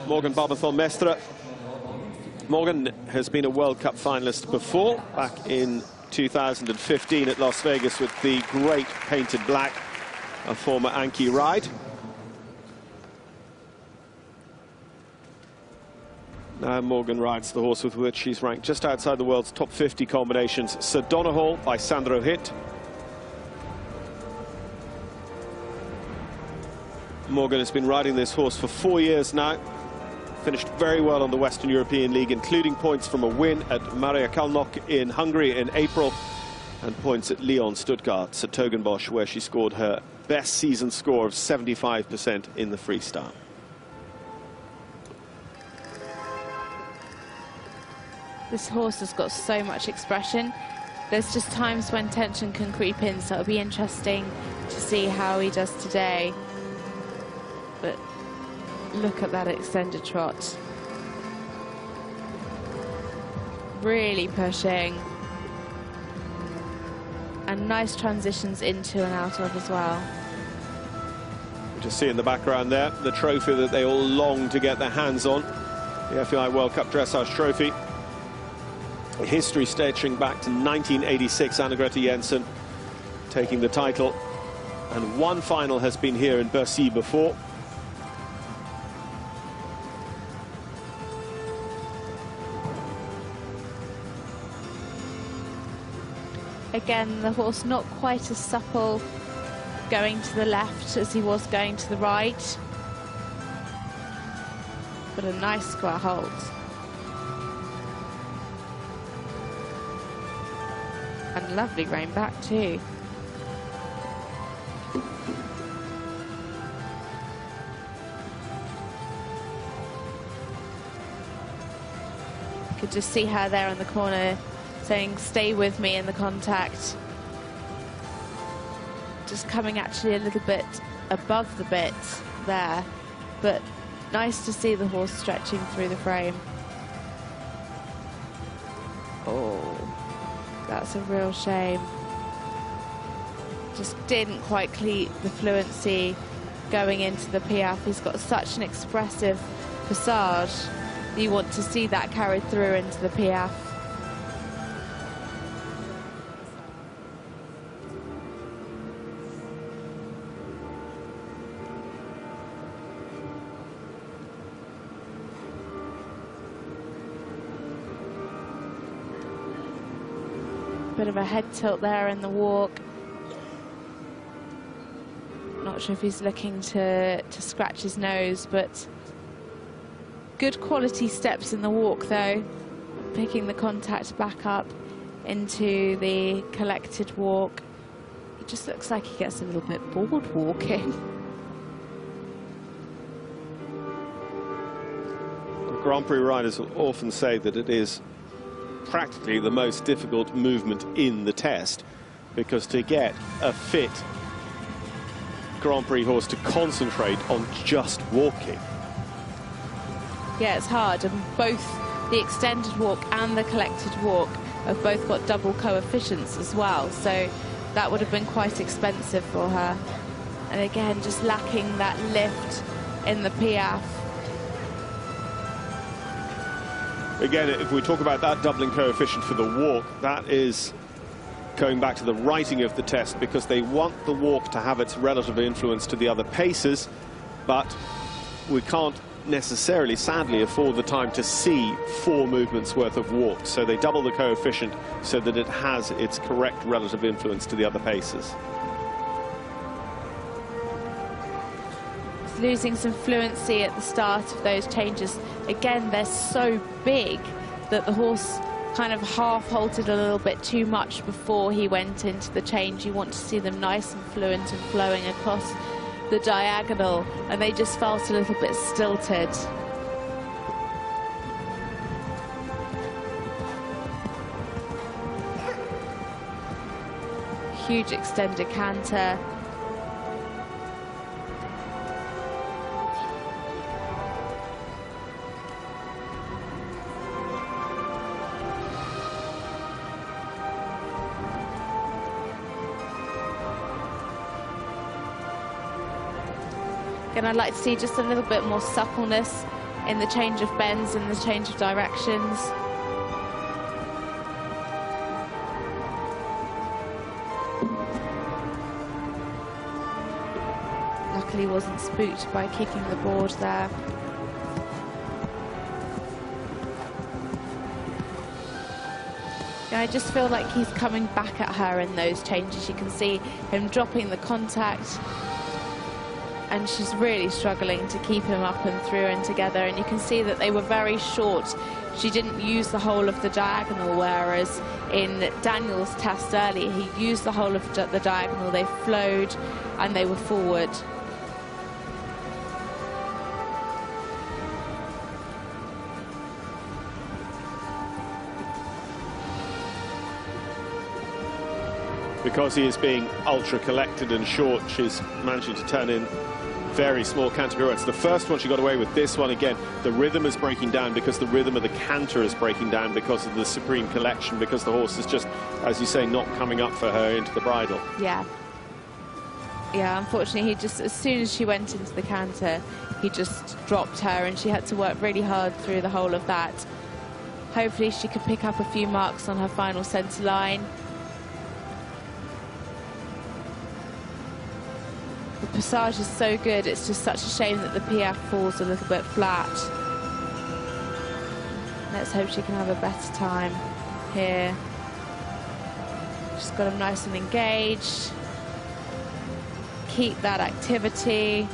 Morgan Barbathon Mestre. Morgan has been a World Cup finalist before, back in 2015 at Las Vegas with the great painted black, a former Anki ride. Now Morgan rides the horse with which she's ranked just outside the world's top 50 combinations, Sir Donoghal by Sandro Hitt. Morgan has been riding this horse for 4 years now. Finished very well on the Western European League, including points from a win at Maria Kalnok in Hungary in April, and points at Lyon, Stuttgart, Togenbosch, where she scored her best season score of 75% in the freestyle. This horse has got so much expression. There's just times when tension can creep in, so it'll be interesting to see how he does today. But look at that extended trot. Really pushing. And nice transitions into and out of as well. You just see in the background there the trophy that they all long to get their hands on, the FEI World Cup Dressage Trophy. History stretching back to 1986, Anne-Grethe Jensen taking the title. And one final has been here in Bercy before. Again, the horse not quite as supple going to the left as he was going to the right. But a nice square hold. And lovely rein back too. Could just see her there in the corner saying, "Stay with me," in the contact. Just coming actually a little bit above the bit there, but nice to see the horse stretching through the frame. Oh, that's a real shame. Just didn't quite keep the fluency going into the Piaffe. He's got such an expressive passage. You want to see that carried through into the Piaffe. Bit of a head tilt there in the walk. Not sure if he's looking to scratch his nose, but good quality steps in the walk though. Picking the contact back up into the collected walk. It just looks like he gets a little bit bored walking. Grand Prix riders will often say that it is practically the most difficult movement in the test, because to get a fit Grand Prix horse to concentrate on just walking. Yeah, it's hard, and both the extended walk and the collected walk have both got double coefficients as well, so that would have been quite expensive for her. And again, just lacking that lift in the Piaffe. Again, if we talk about that doubling coefficient for the walk, that is going back to the writing of the test, because they want the walk to have its relative influence to the other paces, but we can't necessarily, sadly, afford the time to see 4 movements worth of walk. So they double the coefficient so that it has its correct relative influence to the other paces. Losing some fluency at the start of those changes. Again, they're so big that the horse kind of half halted a little bit too much before he went into the change. You want to see them nice and fluent and flowing across the diagonal, and they just felt a little bit stilted. Huge extended canter. Again, I'd like to see just a little bit more suppleness in the change of bends and the change of directions. Luckily wasn't spooked by kicking the board there. I just feel like he's coming back at her in those changes. You can see him dropping the contact, and she's really struggling to keep him up and through and together. And you can see that they were very short. She didn't use the whole of the diagonal, whereas in Daniel's test earlier, he used the whole of the diagonal. They flowed and they were forward. Because he is being ultra collected and short, she's managing to turn in very small canter pirouettes. The first one she got away with. This one, again, the rhythm is breaking down because the rhythm of the canter is breaking down because of the supreme collection, because the horse is just, as you say, not coming up for her into the bridle. Yeah. Yeah, unfortunately, he just, as soon as she went into the canter, he just dropped her, and she had to work really hard through the whole of that. Hopefully she could pick up a few marks on her final centre line. The passage is so good, it's just such a shame that the Piaffe falls a little bit flat. Let's hope she can have a better time here. She's got him nice and engaged. Keep that activity.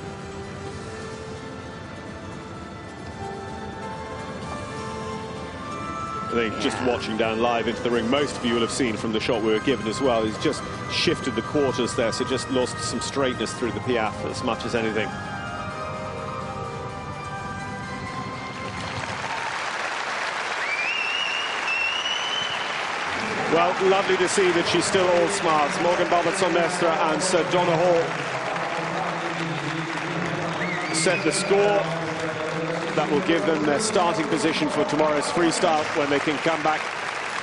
I think just watching down live into the ring, most of you will have seen from the shot we were given as well, he's just shifted the quarters there, so just lost some straightness through the Piaffe as much as anything. Well, lovely to see that she's still all smarts. Morgan Barbatsson-Mestre and Sir Donna Hall set the score. That will give them their starting position for tomorrow's freestyle, when they can come back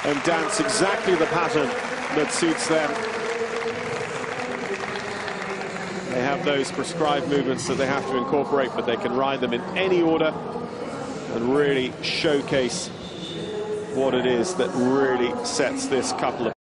and dance exactly the pattern that suits them. They have those prescribed movements that they have to incorporate, but they can ride them in any order and really showcase what it is that really sets this couple apart.